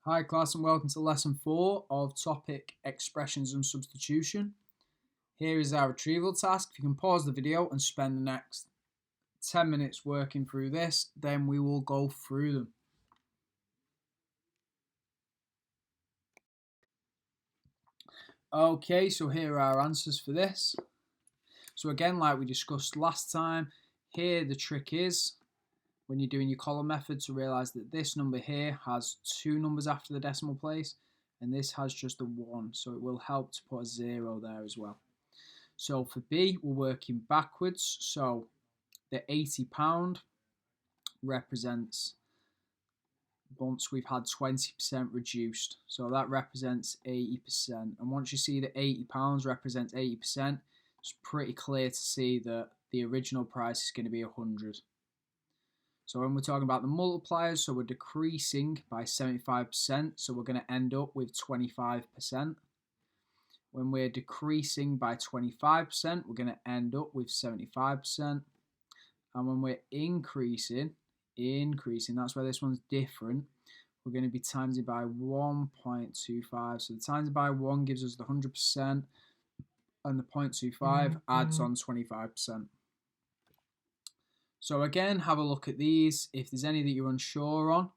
Hi class and welcome to lesson 4 of topic Expressions and Substitution. Here is our retrieval task. If you can pause the video and spend the next 10 minutes working through this, then we will go through them. Okay, so here are our answers for this. So again, like we discussed last time, here the trick is when you're doing your column method to realise that this number here has 2 numbers after the decimal place and this has just a 1, so it will help to put a 0 there as well. So for B, we're working backwards, so the £80 represents once we've had 20% reduced, so that represents 80%, and once you see that £80 represents 80%, it's pretty clear to see that the original price is going to be 100. So when we're talking about the multipliers, so we're decreasing by 75%, so we're going to end up with 25%. When we're decreasing by 25%, we're going to end up with 75%. And when we're increasing, that's where this one's different, we're going to be timesing by 1.25. So the times by 1 gives us the 100%, and the 0.25 adds on 25%. So again, have a look at these. If there's any that you're unsure on,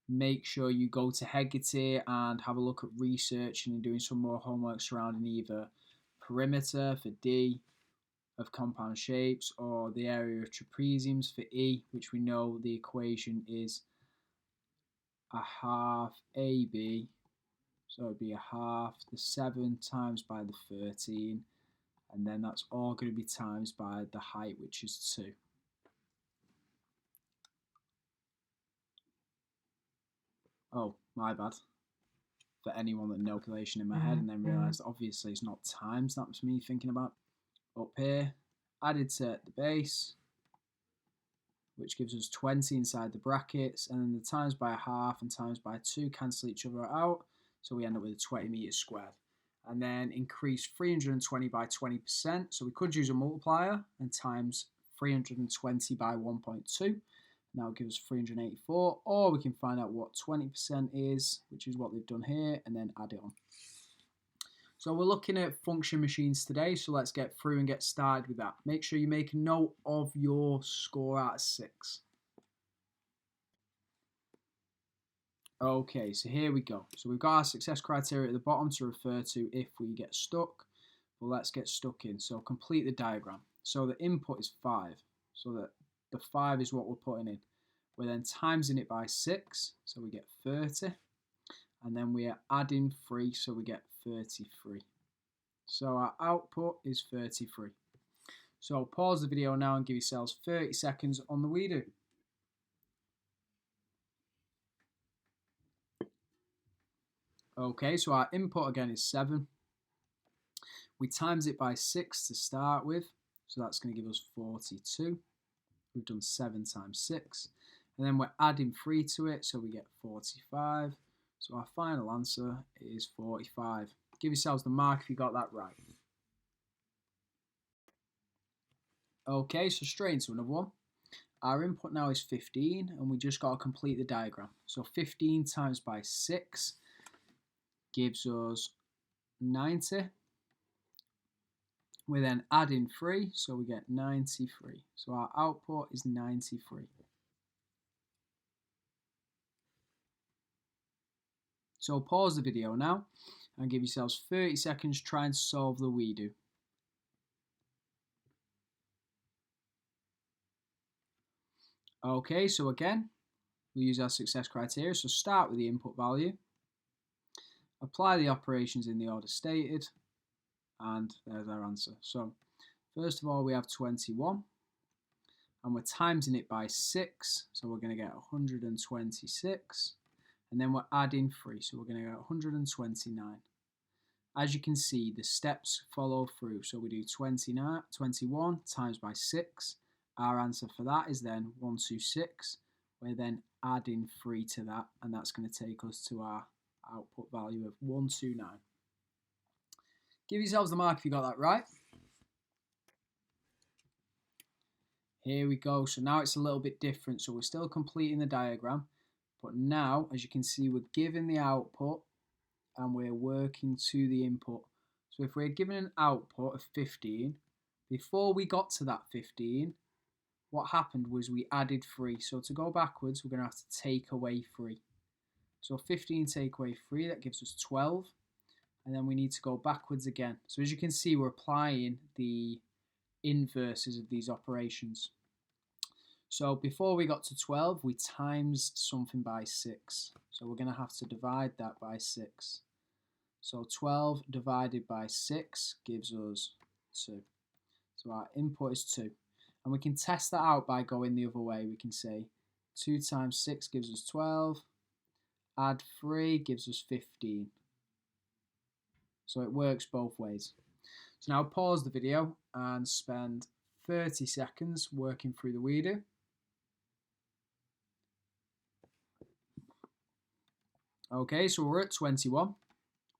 make sure you go to Hegarty and have a look at researching and doing some more homework surrounding either perimeter for D of compound shapes or the area of trapeziums for E, which we know the equation is a half AB, so it'd be a half the 7 times by the 13, and then that's all going to be times by the height, which is 2. Oh, my bad. For anyone that no calculation in my head and then realised obviously it's not times, that's me thinking about. Up here, added to the base, which gives us 20 inside the brackets, and then the times by a half and times by 2 cancel each other out, so we end up with 20 metres squared. And then increase 320 by 20%, so we could use a multiplier and times 320 by 1.2. Now it gives us 384, or we can find out what 20% is, which is what they've done here, and then add it on. So we're looking at function machines today, so let's get through and get started with that. Make sure you make a note of your score out of 6. Okay, so here we go. So we've got our success criteria at the bottom to refer to if we get stuck. But let's get stuck in. So complete the diagram. So the input is 5, so that the 5 is what we're putting in. We're then timesing it by 6, so we get 30. And then we are adding 3, so we get 33. So our output is 33. So pause the video now and give yourselves 30 seconds on the WeDo. Okay, so our input again is 7. We times it by 6 to start with, so that's going to give us 42. We've done 7 times 6. And then we're adding 3 to it, so we get 45. So our final answer is 45. Give yourselves the mark if you got that right. Okay, so straight into another one. Our input now is 15, and we just got to complete the diagram. So 15 times by 6 gives us 90. We're then adding 3, so we get 93. So our output is 93. So pause the video now and give yourselves 30 seconds trying to solve the WeDo. Okay, so again, we use our success criteria. So start with the input value, apply the operations in the order stated, and there's our answer. So first of all, we have 21, and we're timesing it by 6, so we're going to get 126. And then we're adding 3, so we're going to get 129. As you can see, the steps follow through. So we do 21 times by 6. Our answer for that is then 126. We're then adding 3 to that, and that's going to take us to our output value of 129. Give yourselves the mark if you got that right. Here we go. So now it's a little bit different. So we're still completing the diagram, But now, as you can see, we're given the output and we're working to the input. So if we're given an output of 15, before we got to that 15, what happened was we added 3. So to go backwards, we're going to have to take away 3. So 15 take away 3, that gives us 12. And then we need to go backwards again. So as you can see, we're applying the inverses of these operations. So before we got to 12, we times something by 6. So we're going to have to divide that by 6. So 12 divided by 6 gives us 2. So our input is 2. And we can test that out by going the other way. We can say 2 times 6 gives us 12. Add 3 gives us 15. So it works both ways. So now pause the video and spend 30 seconds working through the redo. Okay, so we're at 21.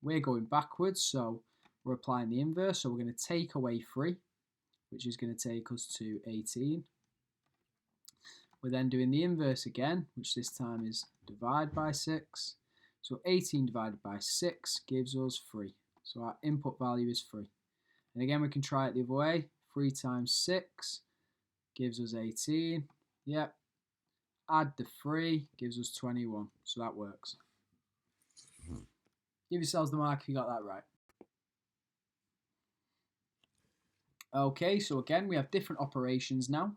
We're going backwards, so we're applying the inverse. So we're going to take away 3, which is going to take us to 18. We're then doing the inverse again, which this time is divide by 6. So 18 divided by 6 gives us 3. So our input value is 3. And again, we can try it the other way. 3 times 6 gives us 18. Yep. Add the 3 gives us 21. So that works. Give yourselves the mark if you got that right. Okay, so again, we have different operations now.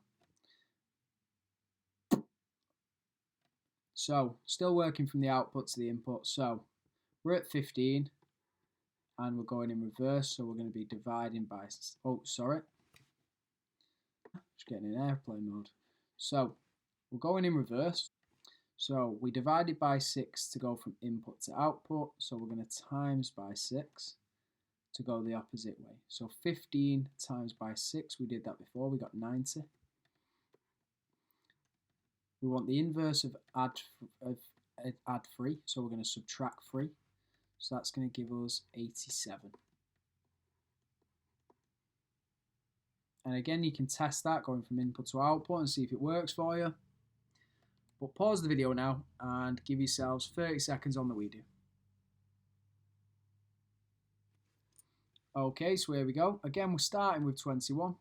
So, still working from the output to the input. So, we're at 15, and we're going in reverse, so we're going to be dividing by, just getting in airplane mode. So, we're going in reverse. So, we divided by 6 to go from input to output, so we're going to times by 6 to go the opposite way. So, 15 times by 6, we did that before, we got 90. We want the inverse of add 3, so we're going to subtract 3. So that's going to give us 87. And again, you can test that going from input to output and see if it works for you. But pause the video now and give yourselves 30 seconds on the redo. Okay, so here we go. Again, we're starting with 21.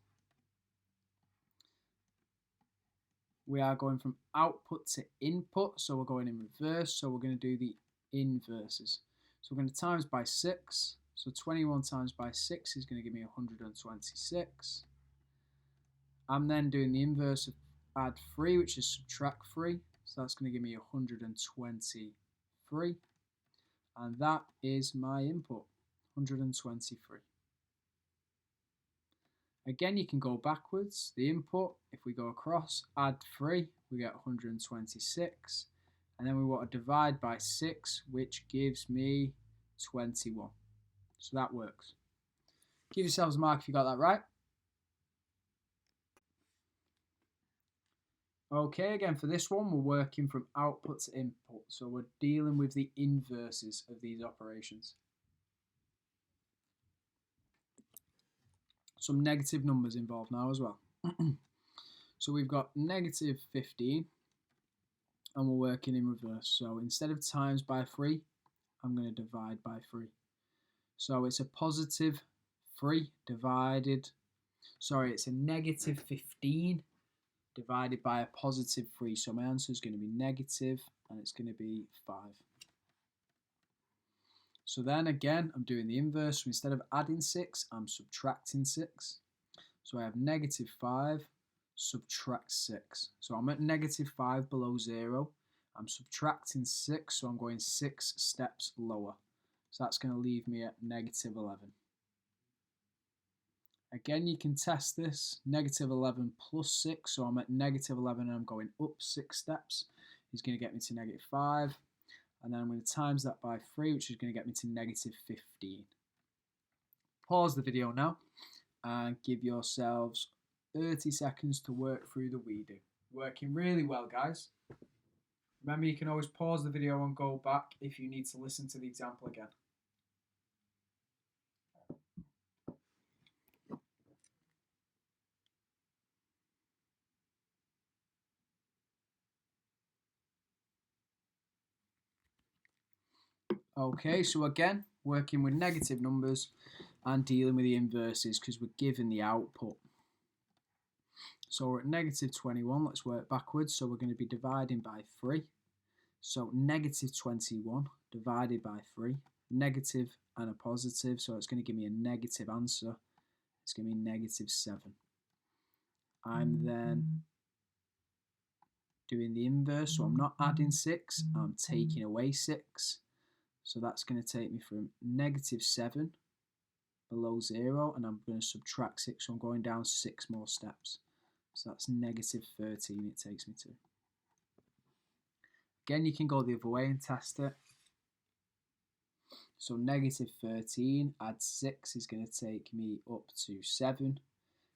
We are going from output to input, so we're going in reverse, so we're going to do the inverses. So we're going to times by 6, so 21 times by 6 is going to give me 126. I'm then doing the inverse of add 3, which is subtract 3, so that's going to give me 123, and that is my input, 123. Again, you can go backwards. The input, if we go across, add 3, we get 126. And then we want to divide by 6, which gives me 21. So that works. Give yourselves a mark if you got that right. Okay, again, for this one, we're working from output to input. So we're dealing with the inverses of these operations. Some negative numbers involved now as well. So we've got negative 15 and we're working in reverse. So instead of times by 3, I'm going to divide by 3. So it's a positive 3 divided, it's a negative 15 divided by a positive 3. So my answer is going to be negative and it's going to be 5. So then again, I'm doing the inverse. So instead of adding 6, I'm subtracting 6. So I have negative 5, subtract 6. So I'm at negative 5 below 0. I'm subtracting 6, so I'm going 6 steps lower. So that's going to leave me at negative 11. Again, you can test this. Negative 11 plus 6, so I'm at negative 11 and I'm going up 6 steps. Is going to get me to negative 5. And then I'm going to times that by 3, which is going to get me to negative 15. Pause the video now and give yourselves 30 seconds to work through the redo. Working really well, guys. Remember, you can always pause the video and go back if you need to listen to the example again. Okay, so again, working with negative numbers and dealing with the inverses because we're given the output. So we're at negative 21, let's work backwards. So we're going to be dividing by 3. So negative 21 divided by 3, negative and a positive, so it's going to give me a negative answer. It's going to be negative 7. I'm then doing the inverse, so I'm not adding 6, I'm taking away 6. So that's going to take me from negative 7 below 0, and I'm going to subtract 6, so I'm going down 6 more steps. So that's negative 13 it takes me to. Again, you can go the other way and test it. So negative 13 add 6 is going to take me up to 7.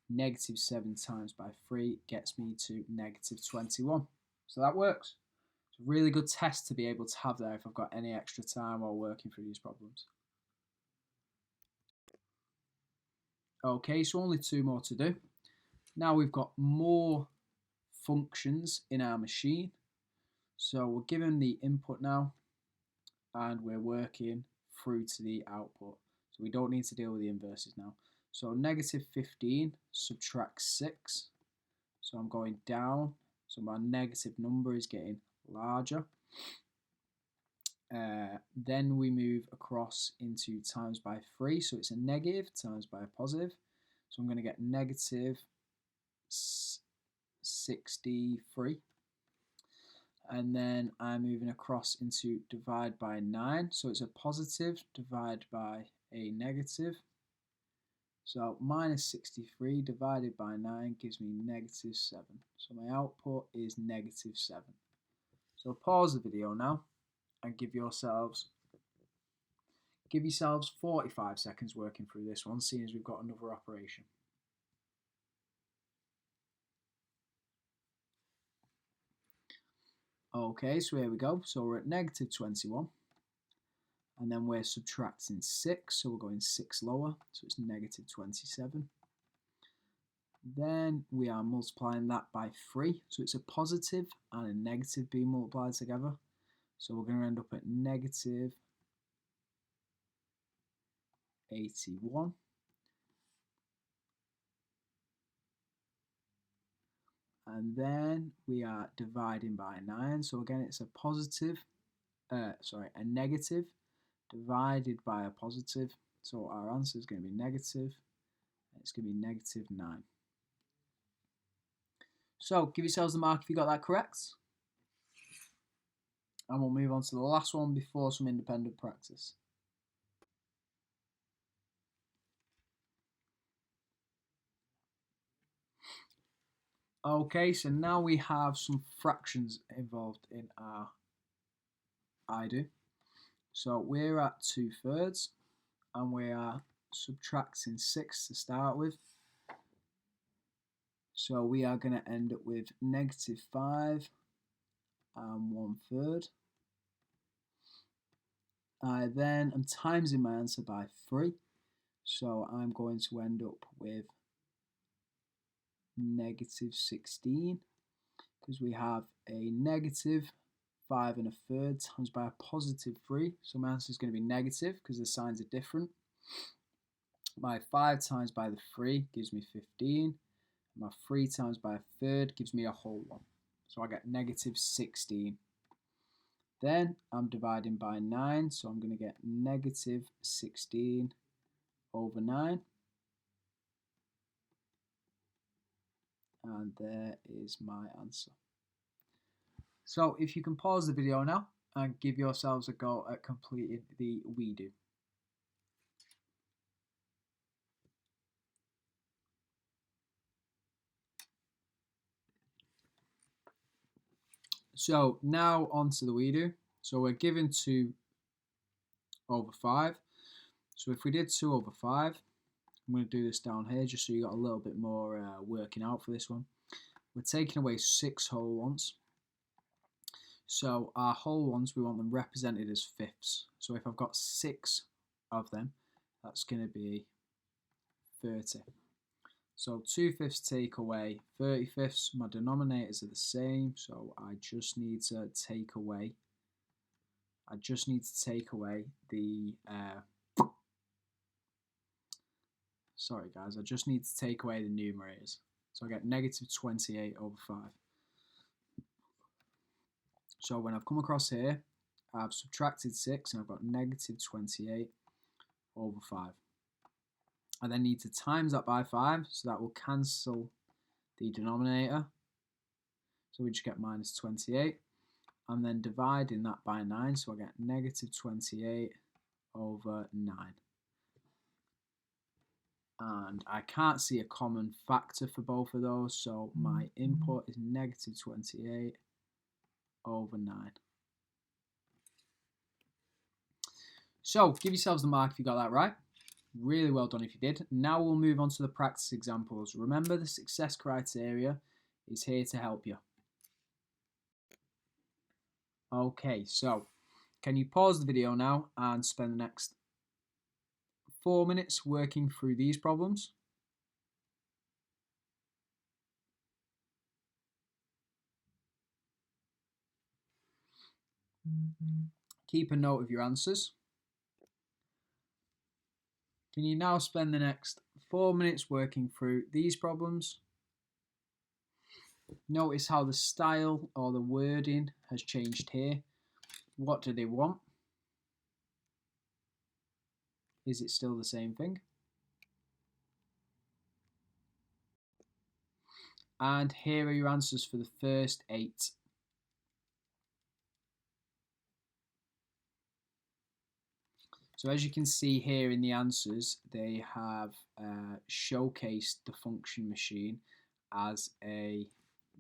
Negative 7 times by 3 gets me to negative 21. So that works. It's a really good test to be able to have there if I've got any extra time while working through these problems. Okay, so only 2 more to do. Now we've got more functions in our machine. So we're given the input now and we're working through to the output. So we don't need to deal with the inverses now. So negative 15 subtract 6. So I'm going down. So my negative number is getting larger. Then we move across into times by 3. So it's a negative times by a positive. So I'm going to get negative 63. And then I'm moving across into divide by 9. So it's a positive divided by a negative. So minus 63 divided by 9 gives me negative 7. So my output is negative 7. So pause the video now and give yourselves 45 seconds working through this one, seeing as we've got another operation. Okay, so here we go. So we're at negative 21. And then we're subtracting 6, so we're going 6 lower, so it's negative 27. Then we are multiplying that by 3, so it's a positive and a negative being multiplied together. So we're going to end up at negative 81. And then we are dividing by 9, so again it's a negative divided by a positive, so our answer is going to be negative, and it's going to be negative 9. So give yourselves the mark if you got that correct, and we'll move on to the last one before some independent practice. Okay, so now we have some fractions involved in our I do. So we're at 2/3 and we are subtracting 6 to start with. So we are going to end up with negative 5 and 1/3. I then am timesing my answer by 3. So I'm going to end up with negative 16 because we have a negative 5 1/3 times by a positive 3. So my answer is going to be negative because the signs are different. My 5 times by the 3 gives me 15. My 3 times by a third gives me a whole one. So I get negative 16. Then I'm dividing by 9, so I'm going to get negative 16 over 9. And there is my answer. So if you can pause the video now and give yourselves a go at completing the we do. So now on to the we do. So we're given 2 over 5. So if we did 2 over 5, I'm going to do this down here just so you got a little bit more working out for this one. We're taking away 6 whole ones. So our whole ones, we want them represented as fifths. So if I've got 6 of them, that's going to be 30. So 2/5 take away 30/5. My denominators are the same, so I just need to take away I just need to take away the sorry guys, I just need to take away the numerators. So I get negative 28 over 5. So when I've come across here, I've subtracted 6 and I've got negative 28 over 5. I then need to times that by 5, so that will cancel the denominator. So we just get minus 28. I'm then dividing that by 9, so I get negative 28 over 9. And I can't see a common factor for both of those, so my input is negative 28 over 9. So give yourselves the mark if you got that right. Really well done if you did. Now we'll move on to the practice examples. Remember, the success criteria is here to help you. Okay, so can you pause the video now and spend the next 4 minutes working through these problems? Keep a note of your answers. Can you now spend the next 4 minutes working through these problems? Notice how the style or the wording has changed here. What do they want? Is it still the same thing? And here are your answers for the first 8. So as you can see here in the answers, they have showcased the function machine as a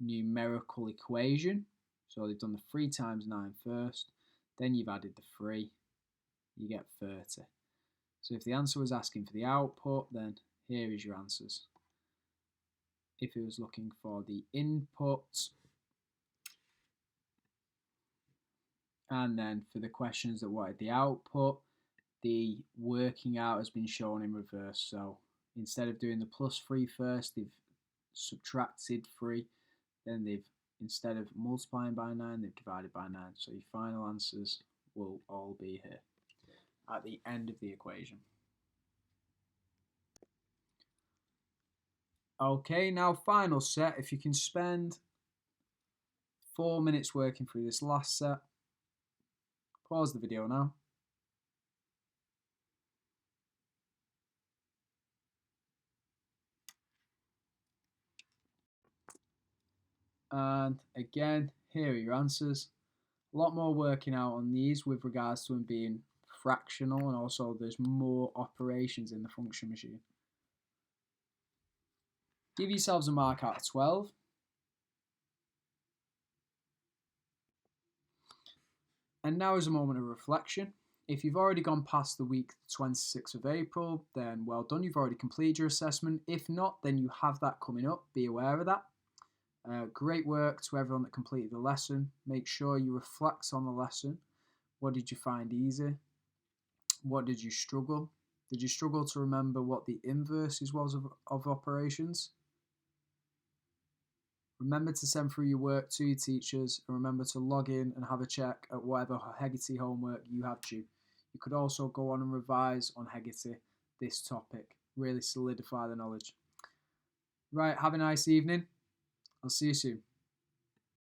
numerical equation. So they've done the 3 times 9 first, then you've added the 3, you get 30. So if the answer was asking for the output, then here is your answers. If it was looking for the input, and then for the questions that wanted the output, the working out has been shown in reverse. So instead of doing the plus 3 first, they've subtracted 3. Then they've, instead of multiplying by 9, they've divided by 9. So your final answers will all be here at the end of the equation. Okay, now final set. If you can spend 4 minutes working through this last set, pause the video now. And again, here are your answers. A lot more working out on these with regards to them being fractional, and also there's more operations in the function machine. Give yourselves a mark out of 12. And now is a moment of reflection. If you've already gone past the week, the 26th of April, then well done, you've already completed your assessment. If not, then you have that coming up. Be aware of that. Great work to everyone that completed the lesson. Make sure you reflect on the lesson. What did you find easy? What did you struggle? Did you struggle to remember what the inverses was of operations? Remember to send through your work to your teachers, and remember to log in and have a check at whatever Hegarty homework you have due. You could also go on and revise on Hegarty this topic, really solidify the knowledge. Right, have a nice evening. I'll see you soon.